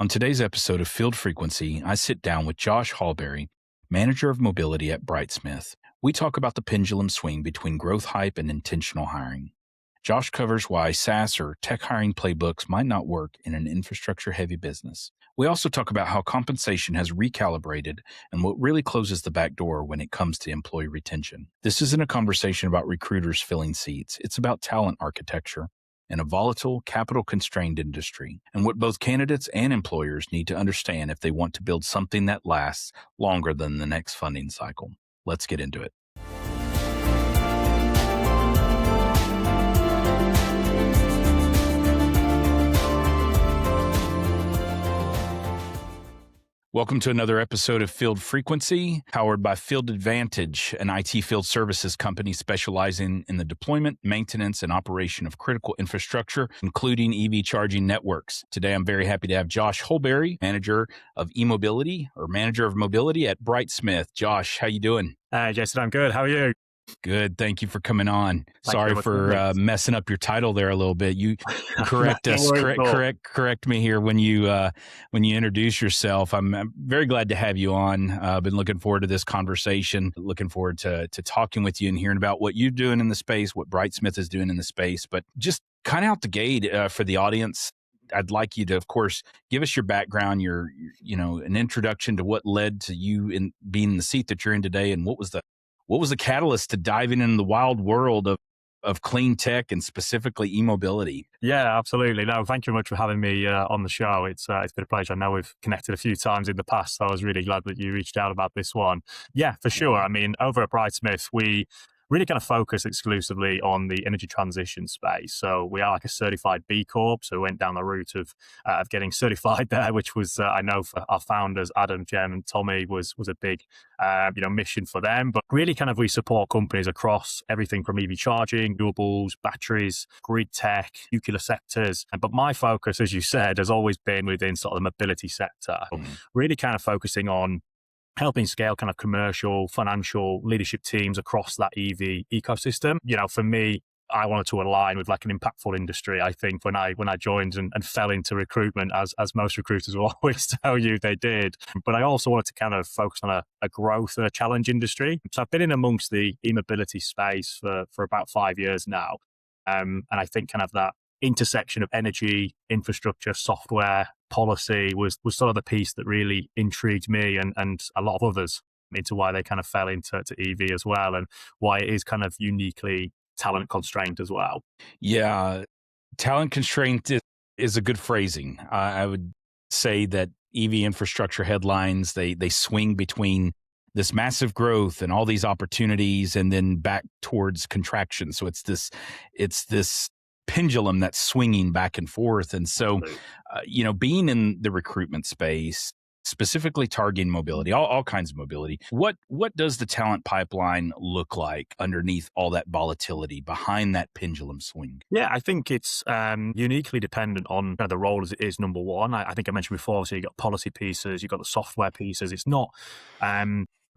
On today's episode of Field Frequency, I sit down with Josh Holberry, manager of mobility at Brightsmith. We talk about the pendulum swing between growth hype and intentional hiring. Josh covers why SaaS or tech hiring playbooks might not work in an infrastructure-heavy business. We also talk about how compensation has recalibrated and what really closes the back door when it comes to employee retention. This isn't a conversation about recruiters filling seats. It's about talent architecture in a volatile, capital-constrained industry, and what both candidates and employers need to understand if they want to build something that lasts longer than the next funding cycle. Let's get into it. Welcome to another episode of Field Frequency, powered by Field Advantage, an IT field services company specializing in the deployment, maintenance, and operation of critical infrastructure, including EV charging networks. Today, I'm very happy to have Josh Holberry, manager of mobility at Brightsmith. Josh, how you doing? Hi, Jason. I'm good. How are you? Good. Thank you for coming on. Thank Sorry you for messing up your title there a little bit. You correct us. Correct me here when you introduce yourself. I'm very glad to have you on. I've been looking forward to this conversation. Looking forward to talking with you and hearing about what you're doing in the space, what Brightsmith is doing in the space. But just kind of out the gate for the audience, I'd like you to, of course, give us your background, an introduction to what led to you in being in the seat that you're in today, and what was the catalyst to diving into the wild world of clean tech and specifically e-mobility? Yeah, absolutely. No, thank you very much for having me on the show. It's been a pleasure. I know we've connected a few times in the past, so I was really glad that you reached out about this one. Yeah, for sure. I mean, over at Brightsmith, we really kind of focus exclusively on the energy transition space. So we are like a certified B Corp. So we went down the route of getting certified there, which was, I know for our founders, Adam, Jem, and Tommy was a big, mission for them. But really kind of we support companies across everything from EV charging, renewables, batteries, grid tech, nuclear sectors. But my focus, as you said, has always been within sort of the mobility sector, really kind of focusing on helping scale kind of commercial, financial leadership teams across that EV ecosystem. For me, I wanted to align with like an impactful industry. I think when I joined and fell into recruitment, as most recruiters will always tell you they did, but I also wanted to kind of focus on a growth and a challenge industry. So I've been in amongst the e-mobility space for about 5 years now. And I think kind of that intersection of energy, infrastructure, software, policy was sort of the piece that really intrigued me and a lot of others into why they kind of fell into EV as well, and why it is kind of uniquely talent constrained as well. Yeah, talent constraint is a good phrasing. I would say that EV infrastructure headlines, they swing between this massive growth and all these opportunities and then back towards contraction. So it's this pendulum that's swinging back and forth. And so, being in the recruitment space, specifically targeting mobility, all kinds of mobility, what does the talent pipeline look like underneath all that volatility behind that pendulum swing? Yeah, I think it's uniquely dependent on the role as it is, number one. I think I mentioned before, so you've got policy pieces, you've got the software pieces. It's not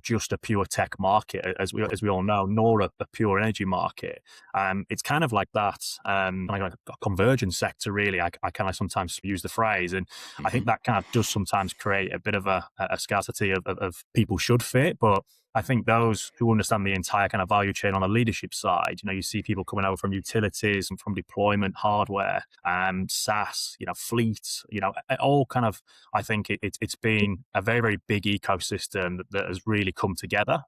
just a pure tech market, as we all know, nor a pure energy market. It's kind of like that, like a convergence sector, really. I kind of sometimes use the phrase, and I think that kind of does sometimes create a bit of a scarcity of people should fit, but I think those who understand the entire kind of value chain on the leadership side, you see people coming over from utilities and from deployment, hardware, SaaS, fleets, all kind of, I think it's been a very, very big ecosystem that has really come together,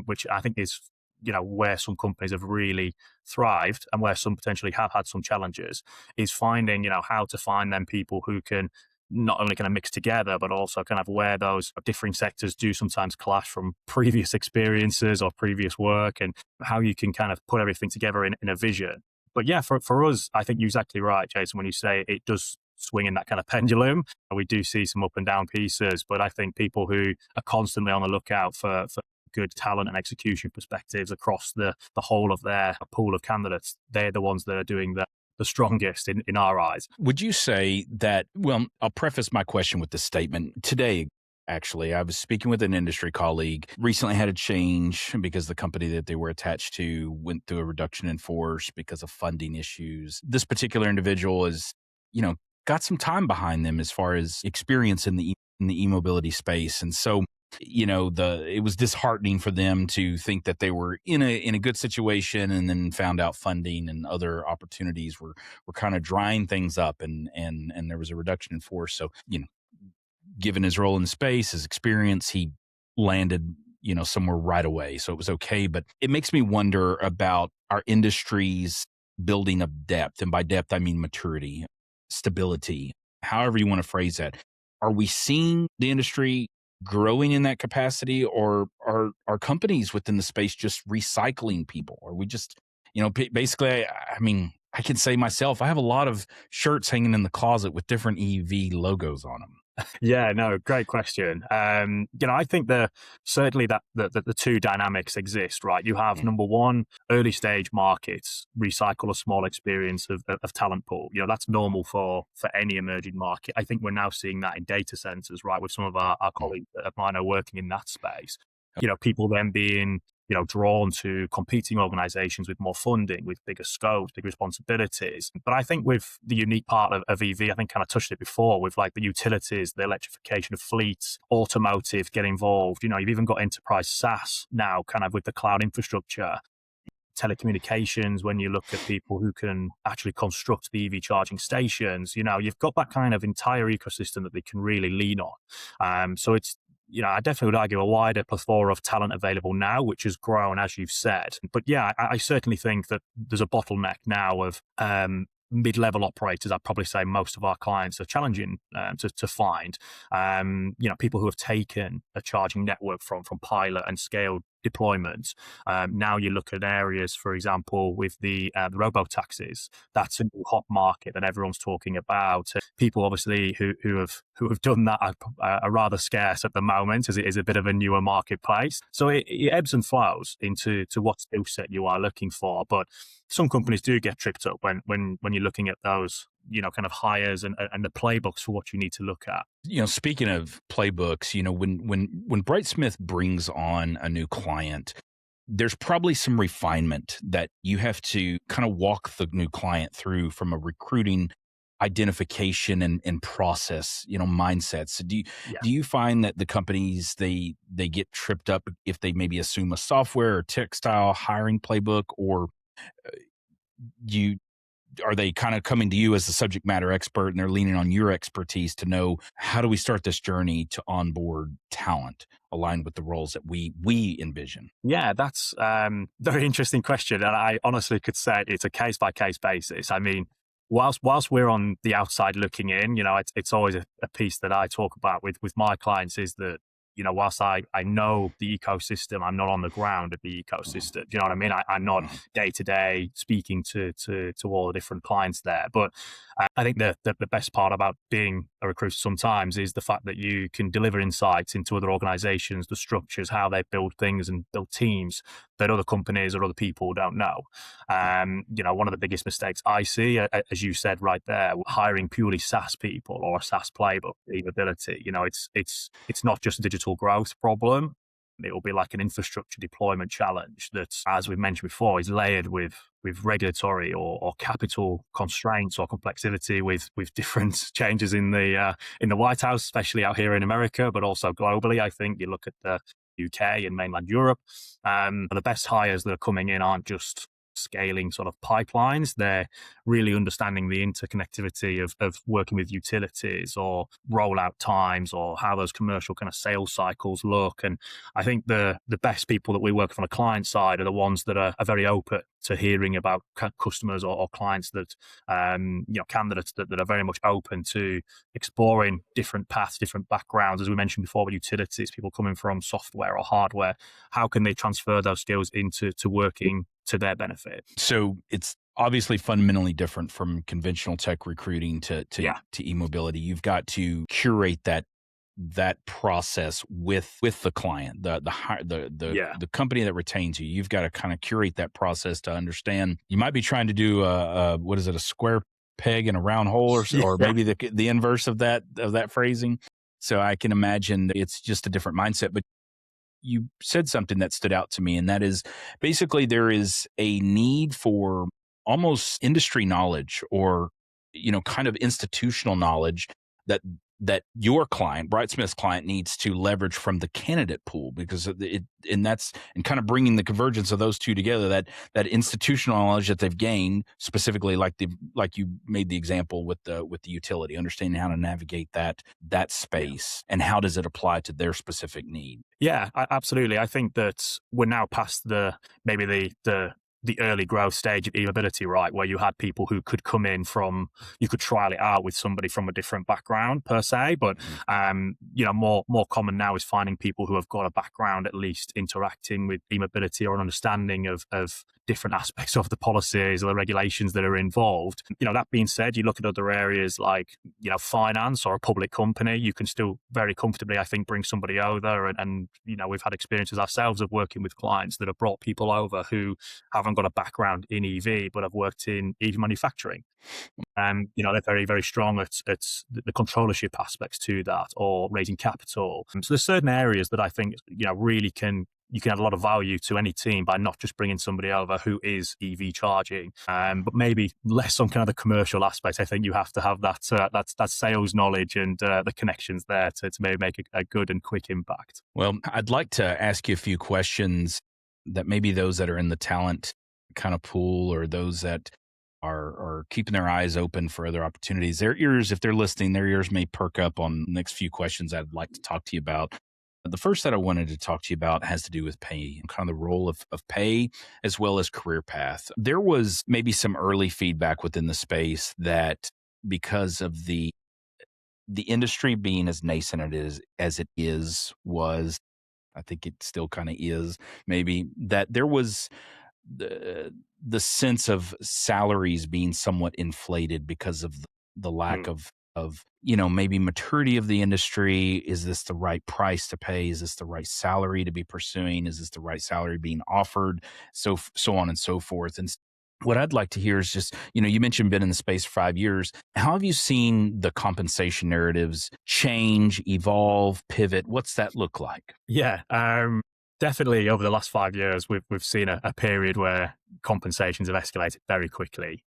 which I think is, where some companies have really thrived and where some potentially have had some challenges, is finding, how to find them people who can not only kind of mix together, but also kind of where those differing sectors do sometimes clash from previous experiences or previous work, and how you can kind of put everything together in a vision. But yeah, for us, I think you're exactly right, Jason, when you say it does swing in that kind of pendulum. We do see some up and down pieces, but I think people who are constantly on the lookout for good talent and execution perspectives across the whole of their pool of candidates, they're the ones that are doing the strongest in our eyes. Would you say that, well, I'll preface my question with this statement. Today, actually, I was speaking with an industry colleague, recently had a change because the company that they were attached to went through a reduction in force because of funding issues. This particular individual is, got some time behind them as far as experience in the e-mobility space. And so, it was disheartening for them to think that they were in a good situation, and then found out funding and other opportunities were kind of drying things up, and there was a reduction in force. So, given his role in space, his experience, he landed, somewhere right away. So it was okay. But it makes me wonder about our industry's building of depth. And by depth, I mean maturity, stability, however you want to phrase that. Are we seeing the industry growing in that capacity, or are companies within the space just recycling people? Are we just, basically, I mean, I can say myself, I have a lot of shirts hanging in the closet with different EV logos on them. Yeah, no, great question. I think certainly that the two dynamics exist, right? You have number one, early stage markets recycle a small experience of talent pool. That's normal for any emerging market. I think we're now seeing that in data centers, right? With some of our colleagues of mine are working in that space. People then being drawn to competing organizations with more funding, with bigger scopes, big responsibilities. But I think with the unique part of EV, I think kind of touched it before, with like the utilities, the electrification of fleets, automotive get involved. You've even got enterprise SaaS now, kind of with the cloud infrastructure, telecommunications. When you look at people who can actually construct the EV charging stations, you've got that kind of entire ecosystem that they can really lean on. So it's, I definitely would argue a wider plethora of talent available now, which has grown, as you've said. But yeah, I certainly think that there's a bottleneck now of mid-level operators. I'd probably say most of our clients are challenging to find. People who have taken a charging network from pilot and scaled deployments. Now you look at areas, for example, with the robo-taxis. That's a new hot market that everyone's talking about. People obviously who have done that are rather scarce at the moment, as it is a bit of a newer marketplace. So it ebbs and flows into what skill set you are looking for. But some companies do get tripped up when you're looking at those, kind of hires and the playbooks for what you need to look at. Speaking of playbooks, when Brightsmith brings on a new client, there's probably some refinement that you have to kind of walk the new client through from a recruiting identification and process, mindsets. So do you find that the companies, they get tripped up if they maybe assume a software or textile hiring playbook, or are they kind of coming to you as the subject matter expert, and they're leaning on your expertise to know, how do we start this journey to onboard talent aligned with the roles that we envision? Yeah, that's very interesting question. And I honestly could say it's a case by case basis. I mean, whilst we're on the outside looking in, it's always a piece that I talk about with my clients, is that, whilst I know the ecosystem, I'm not on the ground of the ecosystem. Do you know what I mean? I'm not day to day speaking to all the different clients there. But I think the best part about being a recruiter sometimes is the fact that you can deliver insights into other organizations, the structures, how they build things and build teams that other companies or other people don't know. One of the biggest mistakes I see, as you said right there, hiring purely SaaS people or a SaaS playbook ability. It's not just a digital growth problem. It will be like an infrastructure deployment challenge that, as we've mentioned before, is layered with regulatory or capital constraints or complexity, with different changes in the White House, especially out here in America, but also globally. I think you look at the UK and mainland Europe, the best hires that are coming in aren't just scaling sort of pipelines. They're really understanding the interconnectivity of working with utilities, or rollout times, or how those commercial kind of sales cycles look. And I think the best people that we work with on a client side are the ones that are very open to hearing about customers or clients that, candidates that are very much open to exploring different paths, different backgrounds. As we mentioned before, with utilities, people coming from software or hardware, how can they transfer those skills into working to their benefit? So it's obviously fundamentally different from conventional tech recruiting to e-mobility. You've got to curate that process with the client, the company that retains you. You've got to kind of curate that process to understand. You might be trying to do a square peg in a round hole, or maybe the inverse of that phrasing. So I can imagine that it's just a different mindset. But you said something that stood out to me, and that is basically there is a need for almost industry knowledge or kind of institutional knowledge that your client, Brightsmith's client, needs to leverage from the candidate pool, because and kind of bringing the convergence of those two together, that institutional knowledge that they've gained, specifically like you made the example with the utility, understanding how to navigate that space and how does it apply to their specific need. Yeah, absolutely. I think that we're now past maybe the early growth stage of e-mobility, right? Where you had people who could come in you could trial it out with somebody from a different background per se. But, more common now is finding people who have got a background, at least interacting with e-mobility or an understanding of different aspects of the policies or the regulations that are involved. That being said, you look at other areas like, finance or a public company, you can still very comfortably, I think, bring somebody over. And we've had experiences ourselves of working with clients that have brought people over who haven't got a background in EV, but have worked in EV manufacturing. They're very, very strong at the controllership aspects to that, or raising capital. So there's certain areas that I think, really you can add a lot of value to any team by not just bringing somebody over who is EV charging, but maybe less on kind of the commercial aspects. I think you have to have that sales knowledge and the connections there to maybe make a good and quick impact. Well, I'd like to ask you a few questions that maybe those that are in the talent kind of pool, or those that are keeping their eyes open for other opportunities, their ears, if they're listening, their ears may perk up on the next few questions I'd like to talk to you about. The first that I wanted to talk to you about has to do with pay, kind of the role of pay as well as career path. There was maybe some early feedback within the space that, because of the industry being as nascent as it is, I think it still kind of is, maybe, that there was the sense of salaries being somewhat inflated because of the lack of maybe maturity of the industry. Is this the right price to pay? Is this the right salary to be pursuing? Is this the right salary being offered? So on and so forth. And what I'd like to hear is just, you mentioned been in the space for 5 years. How have you seen the compensation narratives change, evolve, pivot? What's that look like? Yeah. Definitely over the last 5 years, we've seen a period where compensations have escalated very quickly.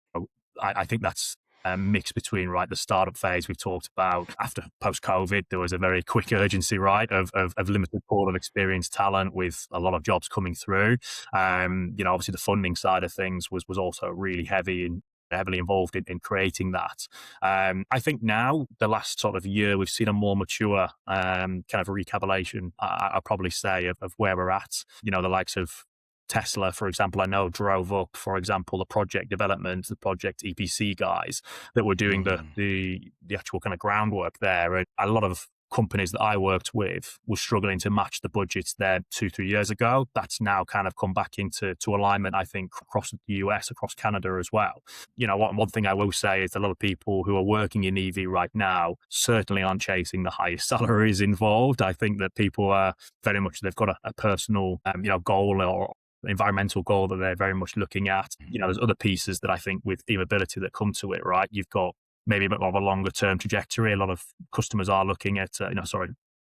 I think that's a mix between, right, the startup phase we've talked about. After post-COVID, there was a very quick urgency, right, of limited pool of experienced talent with a lot of jobs coming through. Obviously the funding side of things was also really heavy and heavily involved in creating that. I think now, the last sort of year, we've seen a more mature kind of recalibration, I'll probably say, of where we're at. The likes of Tesla, for example, I know drove up, for example, the project development, the project EPC guys that were doing the actual kind of groundwork there. And a lot of companies that I worked with were struggling to match the budgets there 2-3 years ago. That's now kind of come back into alignment, I think, across the US, across Canada as well. One thing I will say is a lot of people who are working in EV right now certainly aren't chasing the highest salaries involved. I think that people are very much, they've got a personal, goal or environmental goal that they're very much looking at. There's other pieces that I think with e-mobility that come to it, right? You've got maybe a bit more of a longer term trajectory. A lot of customers are looking at,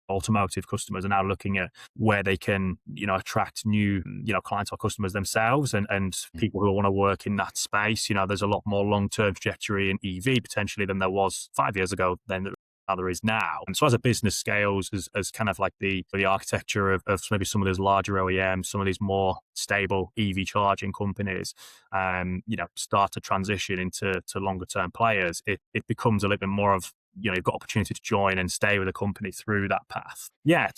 automotive customers are now looking at where they can, attract new, clients or customers themselves and people who want to work in that space. There's a lot more long-term trajectory in EV potentially than there was 5 years ago than there is now. And so as a business scales, as kind of like the architecture of maybe some of those larger OEMs, some of these more stable EV charging companies, start to transition into longer term players, it becomes a little bit more of, you've got opportunity to join and stay with a company through that path. Yeah,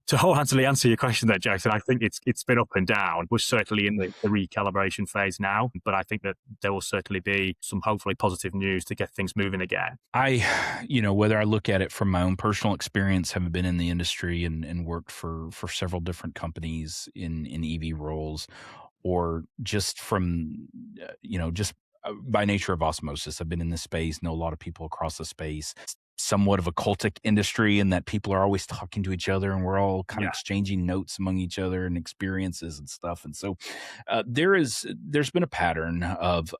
to wholeheartedly answer your question there, Jason, I think it's been up and down. We're certainly in the recalibration phase now, but I think that there will certainly be some hopefully positive news to get things moving again. Whether I look at it from my own personal experience, having been in the industry and worked for several different companies in EV roles, or just from, just by nature of osmosis, I've been in this space, know a lot of people across the space. Somewhat of a cultic industry in that people are always talking to each other and we're all kind of exchanging notes among each other and experiences and stuff. And so there's been a pattern of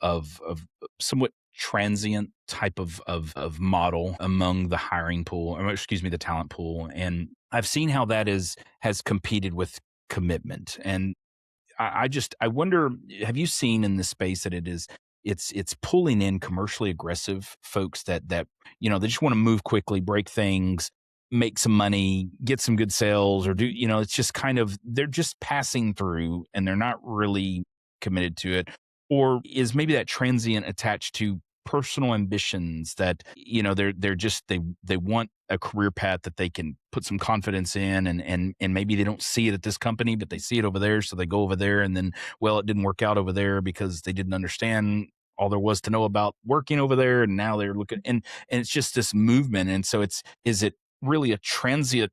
somewhat transient type of model among the hiring pool, the talent pool. And I've seen how that has competed with commitment. And I wonder, have you seen in this space that it is it's pulling in commercially aggressive folks that they just want to move quickly, break things, make some money, get some good sales, or it's just kind of they're just passing through and they're not really committed to it. Or is maybe that transient attached to personal ambitions that they're just they want a career path that they can put some confidence in, and maybe they don't see it at this company but they see it over there, so they go over there, and then it didn't work out over there because they didn't understand all there was to know about working over there, and now they're looking, and it's just this movement. And so is it really a transient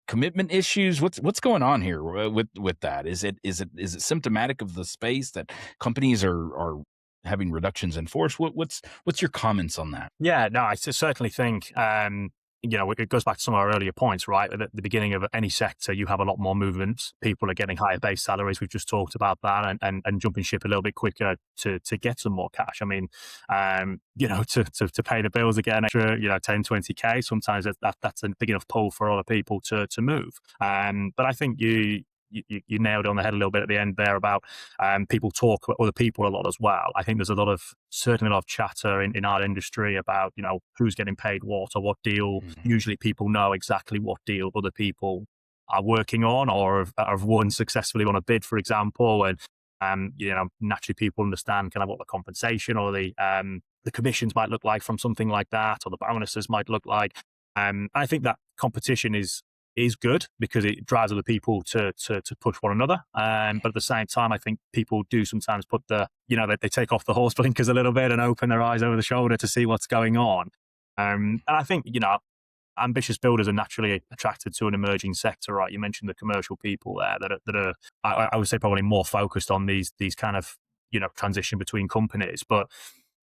commitment issues? What's going on here with that? Is it symptomatic of the space that companies are having reductions in force? What's your comments on that? Yeah, no, I certainly think, it goes back to some of our earlier points, right? At the beginning of any sector, you have a lot more movements. People are getting higher base salaries. We've just talked about that, and jumping ship a little bit quicker to get some more cash. I mean, to pay the bills again, extra, 10, 20K, sometimes that's a big enough pull for a lot of people to move. But I think you nailed it on the head a little bit at the end there about people talk about other people a lot as well. I think there's certainly a lot of chatter in our industry about, who's getting paid what or what deal. Mm-hmm. Usually people know exactly what deal other people are working on or have won successfully on a bid, for example. And, naturally people understand kind of what the compensation or the commissions might look like from something like that, or the bonuses might look like. I think that competition is good because it drives other people to push one another. But at the same time, I think people do sometimes put they take off the horse blinkers a little bit and open their eyes over the shoulder to see what's going on. And I think, ambitious builders are naturally attracted to an emerging sector, right? You mentioned the commercial people there that are I would say probably more focused on these kind of, transition between companies. But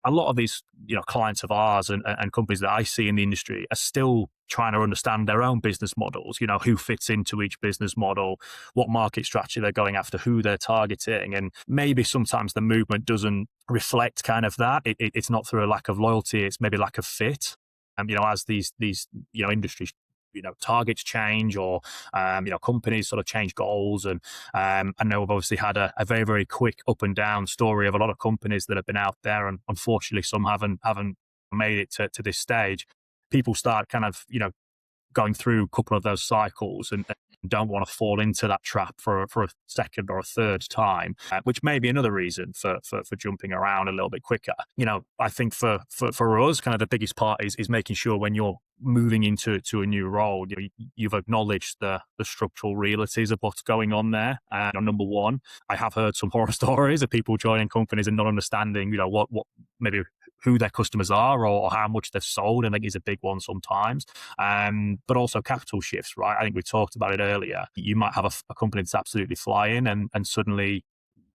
a lot of these, clients of ours and companies that I see in the industry are still trying to understand their own business models, who fits into each business model, what market strategy they're going after, who they're targeting. And maybe sometimes the movement doesn't reflect kind of that. It's not through a lack of loyalty, it's maybe lack of fit. As these industries, targets change or, companies sort of change goals. And I know we've obviously had a very, very quick up and down story of a lot of companies that have been out there. And unfortunately, some haven't made it to this stage. People start kind of, going through a couple of those cycles and don't want to fall into that trap for a second or a third time, which may be another reason for jumping around a little bit quicker. I think for us, kind of the biggest part is making sure when you're moving into a new role, you've acknowledged the structural realities of what's going on there. Number one, I have heard some horror stories of people joining companies and not understanding, what maybe who their customers are or how much they've sold. I think is a big one sometimes. But also capital shifts, right? I think we talked about it earlier. You might have a company that's absolutely flying and suddenly,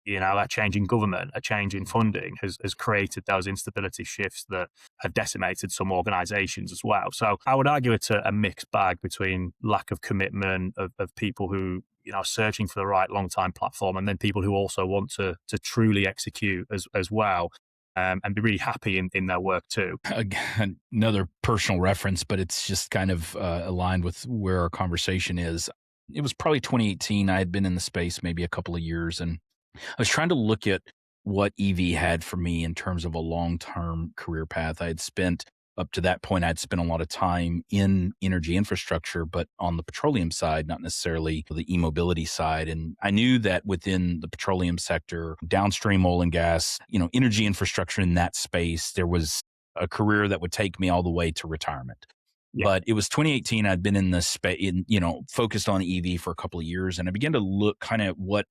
a change in government, a change in funding has created those instability shifts that have decimated some organizations as well. So I would argue it's a mixed bag between lack of commitment of people who, are searching for the right long-time platform, and then people who also want to truly execute as well. And be really happy in their work too. Again, another personal reference, but it's just kind of aligned with where our conversation is. It was probably 2018. I had been in the space maybe a couple of years, and I was trying to look at what EV had for me in terms of a long-term career path. I had spent up to that point, I'd spent a lot of time in energy infrastructure, but on the petroleum side, not necessarily the e-mobility side. And I knew that within the petroleum sector, downstream oil and gas, energy infrastructure in that space, there was a career that would take me all the way to retirement. Yeah. But it was 2018. I'd been in this space, focused on EV for a couple of years, and I began to look kind of what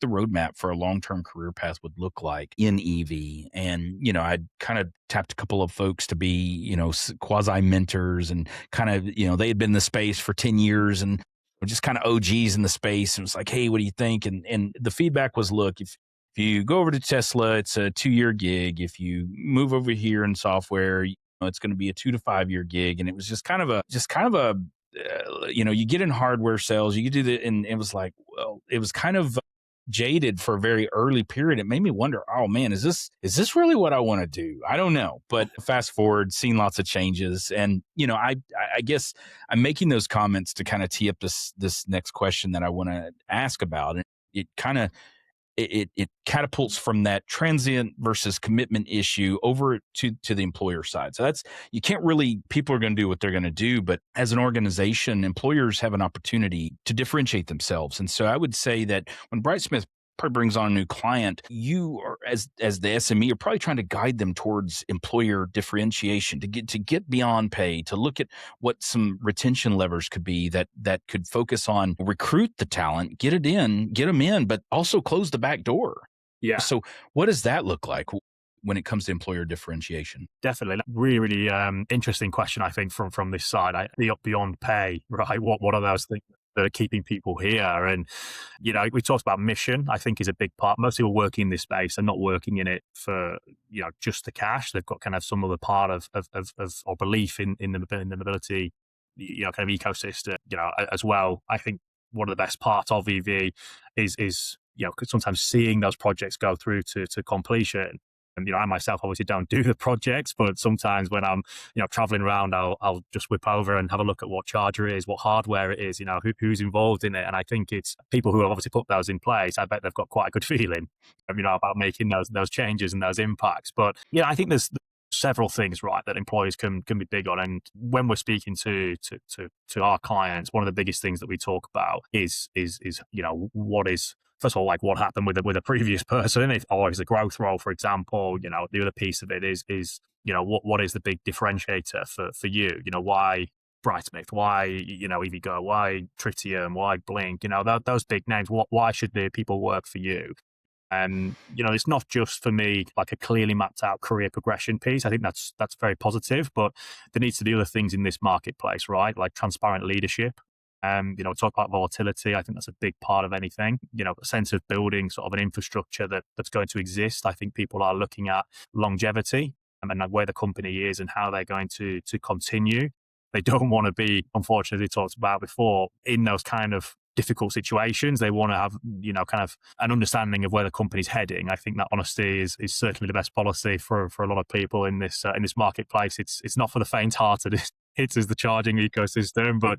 the roadmap for a long-term career path would look like in EV. And I'd kind of tapped a couple of folks to be quasi mentors, and kind of they had been in the space for 10 years and were just kind of OGs in the space. And it was like, hey, what do you think? And the feedback was, look, if you go over to Tesla, it's a 2-year gig. If you move over here in software, it's going to be a 2 to 5 year gig. And it was just kind of a you get in hardware sales, you do that. And it was like, well, it was kind of jaded for a very early period. It made me wonder, oh man, is this really what I want to do? I don't know. But fast forward, seen lots of changes. And, I guess I'm making those comments to kind of tee up this next question that I want to ask about. And it kind of it catapults from that transient versus commitment issue over to the employer side. So that's, you can't really, people are going to do what they're going to do, but as an organization, employers have an opportunity to differentiate themselves. And so I would say that when Brightsmith probably brings on a new client, you are, as the SME, are probably trying to guide them towards employer differentiation, to get beyond pay, to look at what some retention levers could be that could focus on recruit the talent, get them in, but also close the back door. Yeah. So what does that look like when it comes to employer differentiation? Definitely. Really, really interesting question, I think, from this side. Beyond pay, right? What are those things that are keeping people here? And, we talked about mission, I think, is a big part. Most people working in this space are not working in it for, just the cash. They've got kind of some other part of or belief in the mobility, kind of ecosystem, as well. I think one of the best parts of EV is sometimes seeing those projects go through to completion. And, I myself obviously don't do the projects, but sometimes when I'm, traveling around, I'll just whip over and have a look at what charger it is, what hardware it is, who's involved in it. And I think it's people who have obviously put those in place. I bet they've got quite a good feeling, about making those changes and those impacts. But, I think there's several things, right, that employers can be big on. And when we're speaking to our clients, one of the biggest things that we talk about is what is, first of all, like what happened with a previous person, or is a growth role, for example. The other piece of it is what is the big differentiator for you? Why Brightsmith? Why EVgo? Why Tritium? Why Blink? Those big names. Why should the people work for you? And it's not just for me like a clearly mapped out career progression piece. I think that's very positive, but there needs to be other things in this marketplace, right? Like transparent leadership. Talk about volatility. I think that's a big part of anything. A sense of building sort of an infrastructure that's going to exist. I think people are looking at longevity and where the company is and how they're going to continue. They don't want to be, unfortunately, talked about before, in those kind of difficult situations. They want to have, kind of an understanding of where the company's heading. I think that honesty is certainly the best policy for a lot of people in this marketplace. It's not for the faint-hearted. It is the charging ecosystem, but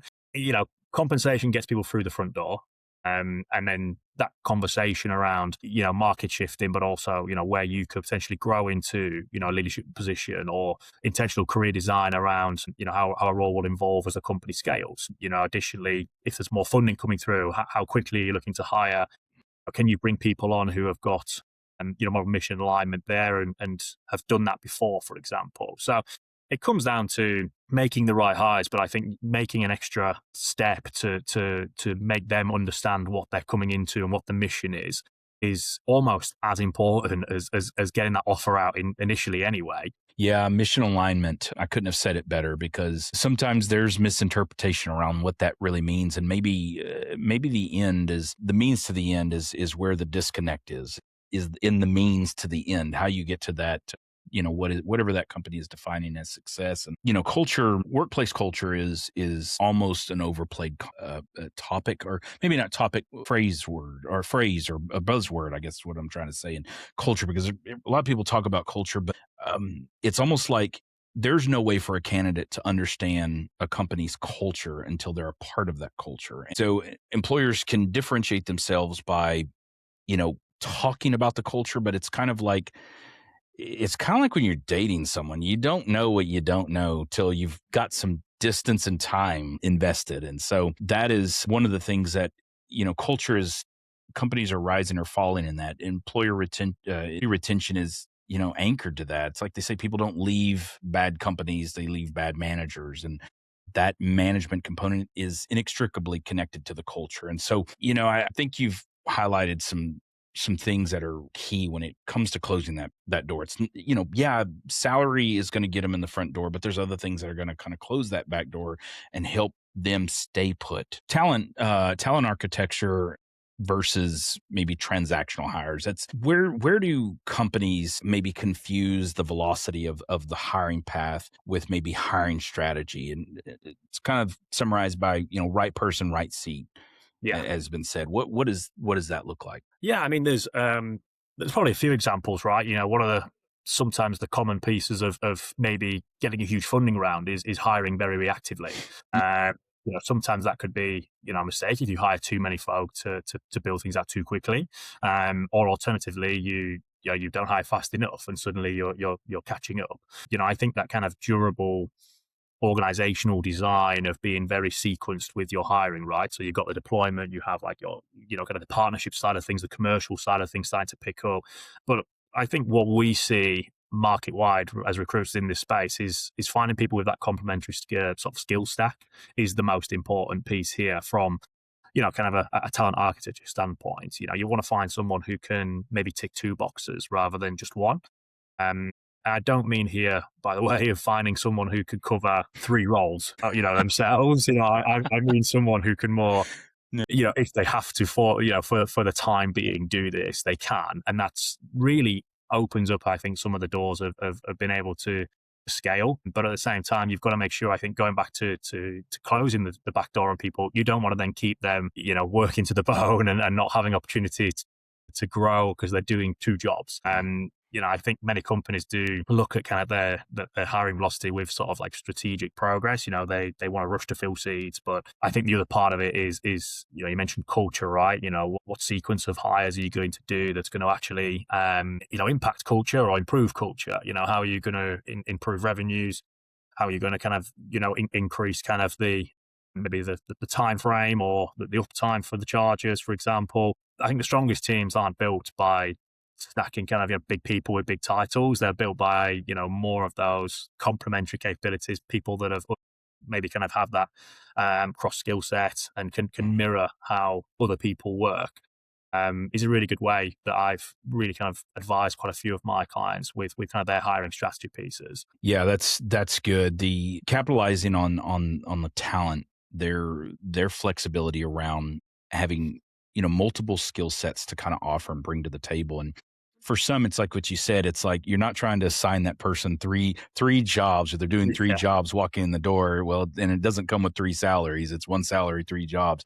compensation gets people through the front door. And then that conversation around, market shifting, but also, where you could potentially grow into, a leadership position or intentional career design around, how a role will evolve as a company scales. Additionally, if there's more funding coming through, how quickly you're looking to hire, can you bring people on who have got, more mission alignment there and have done that before, for example. So it comes down to making the right hires, but I think making an extra step to make them understand what they're coming into and what the mission is almost as important as getting that offer out initially anyway. Yeah, mission alignment. I couldn't have said it better, because sometimes there's misinterpretation around what that really means, and maybe the end is the means to the end is where the disconnect is in the means to the end. How you get to that, whatever that company is defining as success. And, culture, workplace culture is almost an overplayed topic, or maybe not topic, phrase or a buzzword, I guess is what I'm trying to say, in culture, because a lot of people talk about culture, but it's almost like there's no way for a candidate to understand a company's culture until they're a part of that culture. And so employers can differentiate themselves by, talking about the culture, but it's kind of like when you're dating someone. You don't know what you don't know till you've got some distance and time invested. And so that is one of the things that, culture is, companies are rising or falling in that. Employer retention is, anchored to that. It's like they say, people don't leave bad companies, they leave bad managers. And that management component is inextricably connected to the culture. And so, I think you've highlighted some things that are key when it comes to closing that door. It's, salary is going to get them in the front door, but there's other things that are going to kind of close that back door and help them stay put. Talent architecture versus maybe transactional hires. That's where do companies maybe confuse the velocity of the hiring path with maybe hiring strategy? And it's kind of summarized by, right person, right seat. Yeah, has been said. What does that look like? Yeah, I mean, there's probably a few examples, right? One of sometimes the common pieces of maybe getting a huge funding round is hiring very reactively. sometimes that could be, a mistake if you hire too many folk to build things out too quickly. Or alternatively, you don't hire fast enough and suddenly you're catching up. I think that kind of durable organizational design of being very sequenced with your hiring, right? So you've got the deployment, you have like your, kind of the partnership side of things, the commercial side of things starting to pick up. But I think what we see market wide as recruiters in this space is finding people with that complementary sort of skill stack is the most important piece here from, kind of a talent architecture standpoint. You want to find someone who can maybe tick two boxes rather than just one. I don't mean here, by the way, of finding someone who could cover three roles, themselves. I mean someone who can more, if they have to for the time being do this, they can. And that's really opens up, I think, some of the doors of being able to scale. But at the same time, you've got to make sure, I think, going back to closing the back door on people, you don't want to then keep them, working to the bone and not having opportunity to grow because they're doing two jobs. I think many companies do look at kind of their hiring velocity with sort of like strategic progress. They want to rush to fill seats, but I think the other part of it is you mentioned culture, right? What sequence of hires are you going to do that's going to actually impact culture or improve culture? How are you going to improve revenues? How are you going to kind of increase kind of maybe the time frame or the uptime for the chargers, for example? I think the strongest teams aren't built by stacking kind of big people with big titles. They're built by more of those complementary capabilities, people that have maybe kind of have that cross skill set and can mirror how other people work. Is a really good way that I've really kind of advised quite a few of my clients with kind of their hiring strategy pieces. Yeah, that's good. The capitalizing on the talent, their flexibility around having multiple skill sets to kind of offer and bring to the table. And for some, it's like what you said. It's like you're not trying to assign that person three jobs, or they're doing three jobs walking in the door. Well, and it doesn't come with three salaries. It's one salary, three jobs.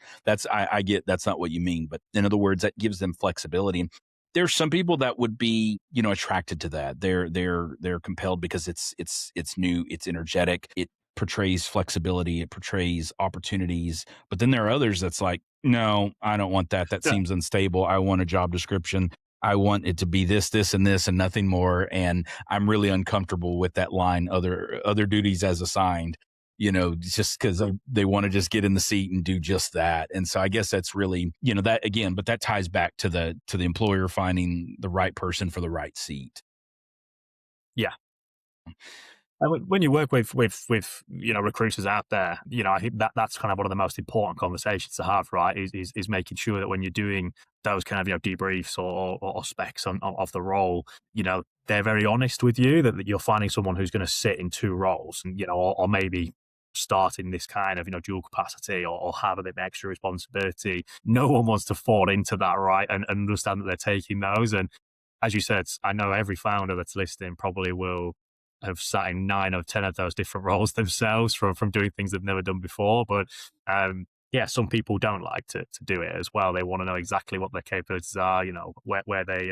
I get that's not what you mean. But in other words, that gives them flexibility. And there's some people that would be, attracted to that. They're compelled because it's new, it's energetic, it portrays flexibility, it portrays opportunities. But then there are others that's like, no, I don't want that. That seems unstable. I want a job description. I want it to be this, and this, and nothing more. And I'm really uncomfortable with that line, other duties as assigned, just because they want to just get in the seat and do just that. And so I guess that's really, that again, but that ties back to the employer finding the right person for the right seat. Yeah. When you work with recruiters out there, I think that's kind of one of the most important conversations to have, right? Is making sure that when you're doing those kind of debriefs or specs of the role, they're very honest with you that you're finding someone who's going to sit in two roles, and or maybe start in this kind of dual capacity or have a bit of extra responsibility. No one wants to fall into that, right? And understand that they're taking those. And as you said, I know every founder that's listening probably will have sat in 9 or 10 of those different roles themselves from doing things they've never done before. But some people don't like to do it as well. They want to know exactly what their capabilities are, where they,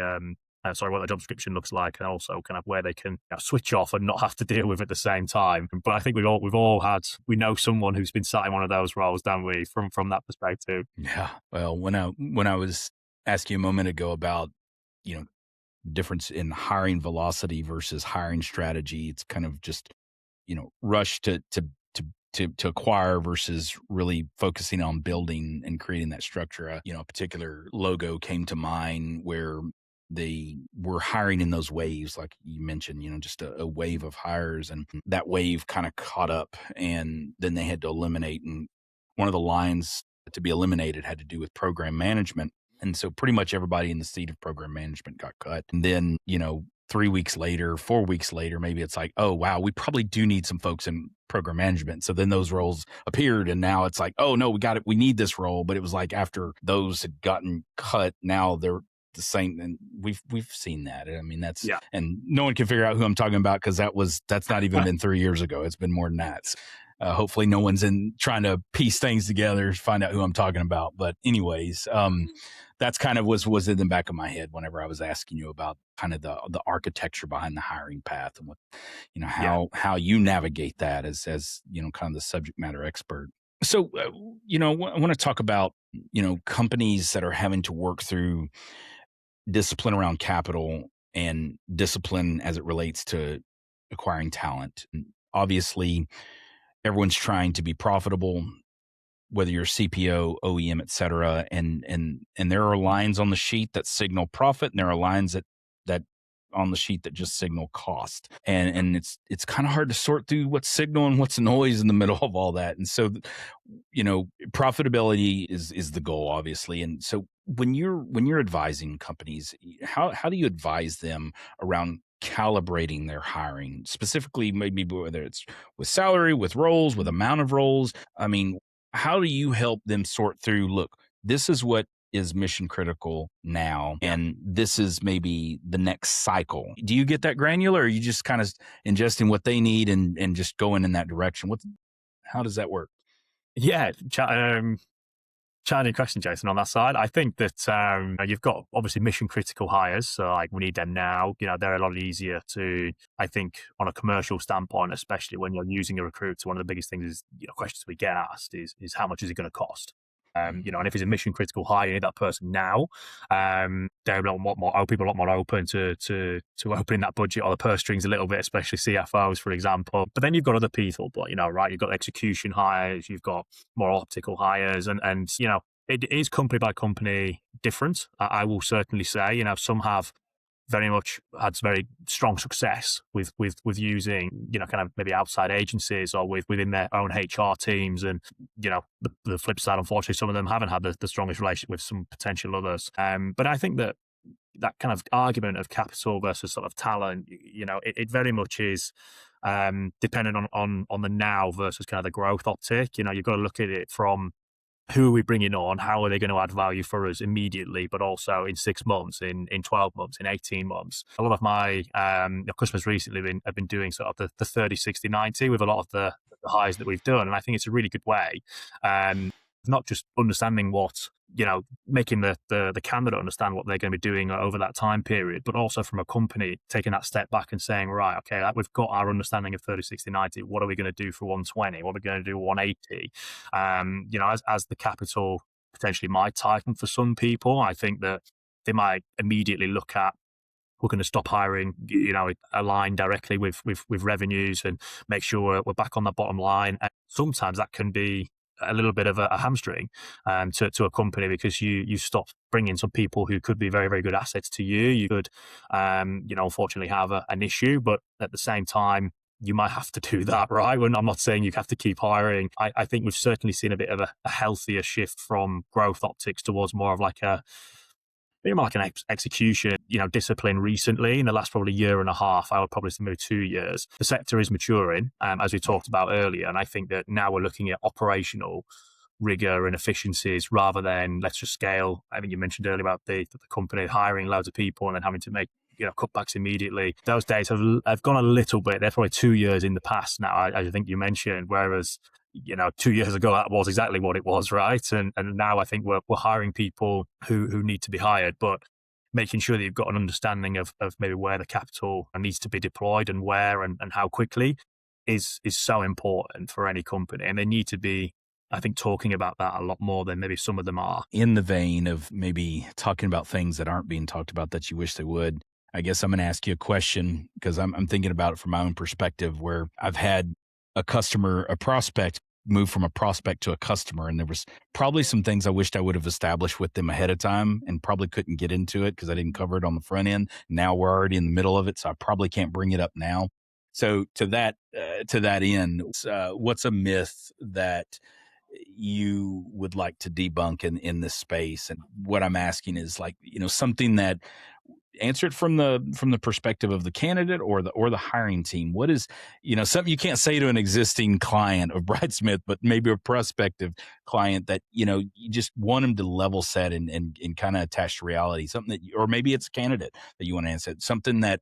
what the job description looks like, and also kind of where they can switch off and not have to deal with it at the same time. But I think we know someone who's been sat in one of those roles, don't we, from that perspective? Yeah. Well, when I was asking you a moment ago about, difference in hiring velocity versus hiring strategy, it's kind of just, rush to acquire versus really focusing on building and creating that structure. A particular logo came to mind where they were hiring in those waves, like you mentioned, just a wave of hires, and that wave kind of caught up, and then they had to eliminate. And one of the lines to be eliminated had to do with program management. And so pretty much everybody in the seat of program management got cut. And then, 3 weeks later, 4 weeks later, maybe it's like, oh, wow, we probably do need some folks in program management. So then those roles appeared, and now it's like, oh, no, we got it. We need this role. But it was like after those had gotten cut, now they're the same. And we've seen that. I mean, and no one can figure out who I'm talking about because that's not even been 3 years ago. It's been more than that. Hopefully no one's trying to piece things together, find out who I'm talking about. But anyways, that's kind of was in the back of my head whenever I was asking you about kind of the architecture behind the hiring path and what, how you navigate that as kind of the subject matter expert. So, I want to talk about, companies that are having to work through discipline around capital and discipline as it relates to acquiring talent. And obviously, everyone's trying to be profitable, whether you're CPO, OEM, et cetera. And there are lines on the sheet that signal profit, and there are lines that on the sheet that just signal cost. And it's kind of hard to sort through what's signal and what's noise in the middle of all that. And so, profitability is the goal, obviously. And so when you're advising companies, how do you advise them around calibrating their hiring, specifically maybe whether it's with salary, with roles, with amount of roles? I mean, how do you help them sort through, look, this is what is mission critical now, and this is maybe the next cycle? Do you get that granular, or are you just kind of ingesting what they need and just going in that direction? How does that work? Yeah, challenging question, Jason, on that side. I think that you've got obviously mission critical hires, so like we need them now. They're a lot easier to, I think, on a commercial standpoint, especially when you're using a recruiter. One of the biggest things is, questions we get asked is how much is it going to cost? And if it's a mission critical hire, you need that person now. They're a lot more, people are a lot more open to opening that budget or the purse strings a little bit, especially CFOs, for example. But then you've got other people, but you've got execution hires, you've got more optical hires, and it is company by company different. I will certainly say, some have very much had very strong success with using, kind of maybe outside agencies or within their own HR teams. And, the flip side, unfortunately, some of them haven't had the strongest relationship with some potential others. But I think that kind of argument of capital versus sort of talent, it very much is dependent on the now versus kind of the growth optic. You've got to look at it from who are we bringing on? How are they going to add value for us immediately, but also in 6 months, in 12 months, in 18 months? A lot of my customers recently have been doing sort of the 30, 60, 90 with a lot of the hires that we've done. And I think it's a really good way, not just understanding what, making the candidate understand what they're going to be doing over that time period, but also from a company taking that step back and saying, right, okay, we've got our understanding of 30, 60, 90. What are we going to do for 120? What are we going to do 180? As the capital potentially might tighten for some people, I think that they might immediately look at, we're going to stop hiring, align directly with revenues and make sure we're back on the bottom line. And sometimes that can be a little bit of a hamstring to a company, because you stop bringing some people who could be very, very good assets to you. You could, unfortunately have an issue, but at the same time, you might have to do that, right? I'm not saying you have to keep hiring. I think we've certainly seen a bit of a healthier shift from growth optics towards more of like an execution, discipline recently in the last probably year and a half. I would probably say maybe 2 years. The sector is maturing, as we talked about earlier. And I think that now we're looking at operational rigor and efficiencies rather than let's just scale. I mean, you mentioned earlier about the company hiring loads of people and then having to make cutbacks immediately. Those days have gone a little bit. They're probably 2 years in the past now, I think you mentioned, whereas 2 years ago, that was exactly what it was, right? And now I think we're hiring people who need to be hired, but making sure that you've got an understanding of maybe where the capital needs to be deployed and where and how quickly is so important for any company. And they need to be, I think, talking about that a lot more than maybe some of them are. In the vein of maybe talking about things that aren't being talked about that you wish they would, I guess I'm going to ask you a question because I'm thinking about it from my own perspective, where I've had a prospect move from a prospect to a customer. And there was probably some things I wished I would have established with them ahead of time and probably couldn't get into it because I didn't cover it on the front end. Now we're already in the middle of it, so I probably can't bring it up now. So to that end, what's a myth that you would like to debunk in this space? And what I'm asking is something that, answer it from the perspective of the candidate or the hiring team. What is, something you can't say to an existing client of Brightsmith, but maybe a prospective client that, you just want them to level set and kind of attach to reality, something that, or maybe it's a candidate that you want to answer, something that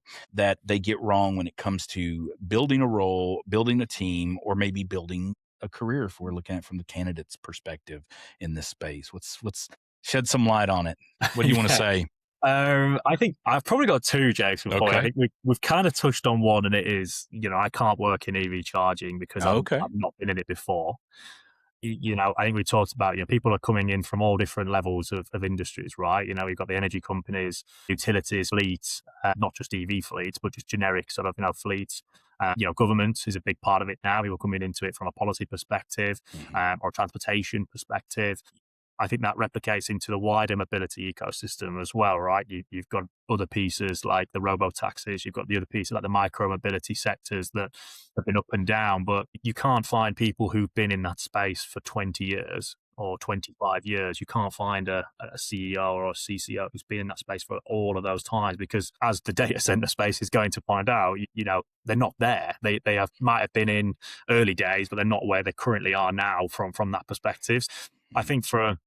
they get wrong when it comes to building a role, building a team, or maybe building a career, if we're looking at it from the candidate's perspective in this space. What's shed some light on it. What do you want to say? I think I've probably got two, Jason. Okay. I think we've kind of touched on one, and it is, I can't work in EV charging because I've not been in it before. I think we talked about, people are coming in from all different levels of industries, right? You've got the energy companies, utilities, fleets, not just EV fleets, but just generic sort of, fleets. Government is a big part of it now. People coming into it from a policy perspective, or transportation perspective. I think that replicates into the wider mobility ecosystem as well, right? You've got other pieces like the robo-taxis, you've got the other pieces like the micro-mobility sectors that have been up and down, but you can't find people who've been in that space for 20 years or 25 years. You can't find a CEO or a CCO who's been in that space for all of those times, because as the data center space is going to find out, they're not there. They might have been in early days, but they're not where they currently are now from that perspective. I think for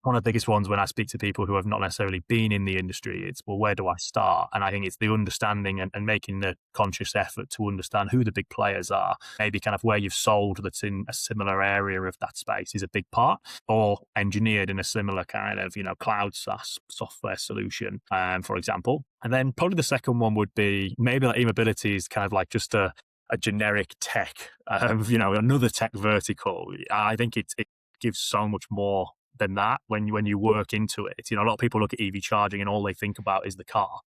one of the biggest ones when I speak to people who have not necessarily been in the industry, it's, well, where do I start? And I think it's the understanding and making the conscious effort to understand who the big players are. Maybe kind of where you've sold that's in a similar area of that space is a big part, or engineered in a similar kind of, cloud SaaS software solution, for example. And then probably the second one would be maybe like e-mobility is kind of like just a generic tech, another tech vertical. I think it gives so much more than that when you work into it. A lot of people look at EV charging and all they think about is the car.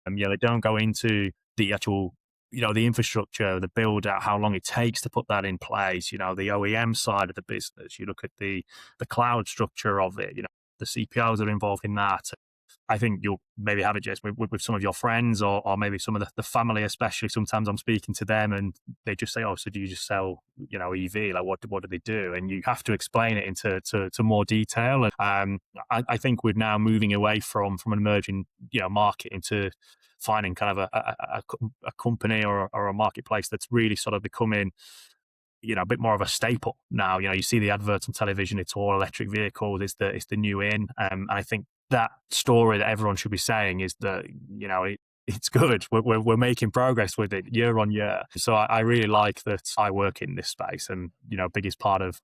They don't go into the actual, the infrastructure, the build out, how long it takes to put that in place, the OEM side of the business. You look at the cloud structure of it, the CPOs that are involved in that. I think you'll maybe have it, Jess, with some of your friends or maybe some of the family, especially. Sometimes I'm speaking to them and they just say, oh, so do you just sell, EV? Like, what do they do? And you have to explain it into more detail. And I think we're now moving away from an emerging, market into finding kind of a company or a marketplace that's really sort of becoming, a bit more of a staple now. You see the adverts on television, it's all electric vehicles, it's the new in. And I think that story that everyone should be saying is that, it's good. We're making progress with it year on year. So I really like that I work in this space, and, biggest part of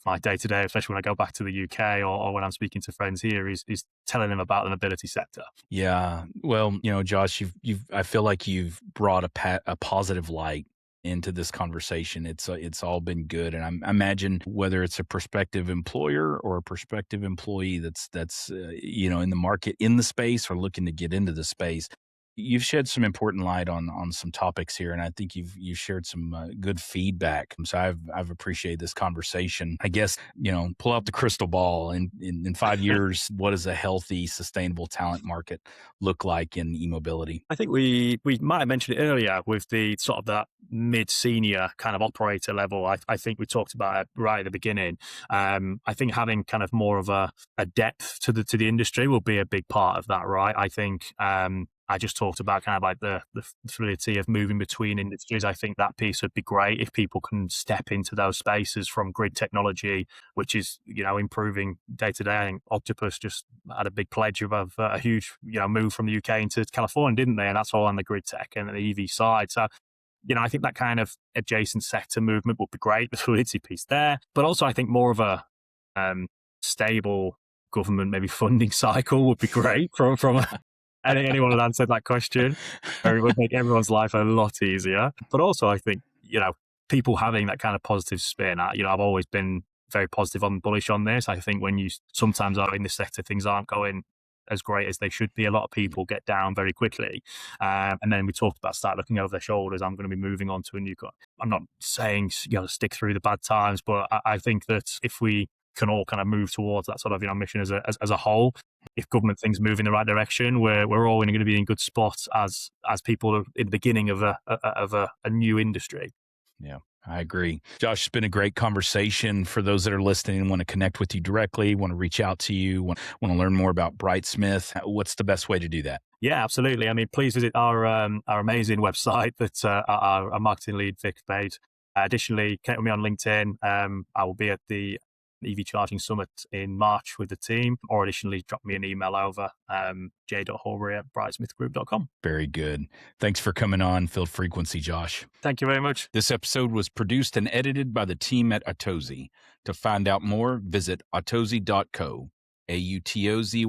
my day to day, especially when I go back to the UK or when I'm speaking to friends here, is telling them about the mobility sector. Yeah. Well, Josh, I feel like you've brought a positive light into this conversation. It's all been good, and I imagine whether it's a prospective employer or a prospective employee that's in the market, in the space, or looking to get into the space, you've shed some important light on some topics here, and I think you've shared some good feedback. So I've appreciated this conversation. I guess pull out the crystal ball, and in 5 years, what does a healthy, sustainable talent market look like in e-mobility? I think we might have mentioned it earlier with the sort of that mid-senior kind of operator level. I think we talked about it right at the beginning. I think having kind of more of a depth to the industry will be a big part of that, right? I think I just talked about kind of like the fluidity of moving between industries. I think that piece would be great if people can step into those spaces from grid technology, which is, improving day to day. I think Octopus just had a big pledge of a huge, move from the UK into California, didn't they? And that's all on the grid tech and the EV side. So, I think that kind of adjacent sector movement would be great, the fluidity piece there. But also I think more of a stable government, maybe funding cycle would be great from I think anyone would answer that question. It would make everyone's life a lot easier. But also, I think, people having that kind of positive spin. I've always been very positive and bullish on this. I think when you sometimes are in this sector, things aren't going as great as they should be. A lot of people get down very quickly. And then we talked about start looking over their shoulders. I'm going to be moving on to a new. I'm not saying, stick through the bad times, but I think that if we can all kind of move towards that sort of mission as a whole. If government things move in the right direction, we're all going to be in good spots as people are in the beginning of a new industry. Yeah, I agree. Josh, it's been a great conversation. For those that are listening and want to connect with you directly, want to reach out to you, want to learn more about Brightsmith, what's the best way to do that? Yeah, absolutely. I mean, please visit our amazing website that our marketing lead Vic made. Additionally, connect with me on LinkedIn. I will be at the EV Charging Summit in March with the team, or additionally drop me an email over j.holberry@brightsmithgroup.com. Very good. Thanks for coming on Field Frequency, Josh. Thank you very much. This episode was produced and edited by the team at Autozy. To find out more, visit autozy.co, autozy.co.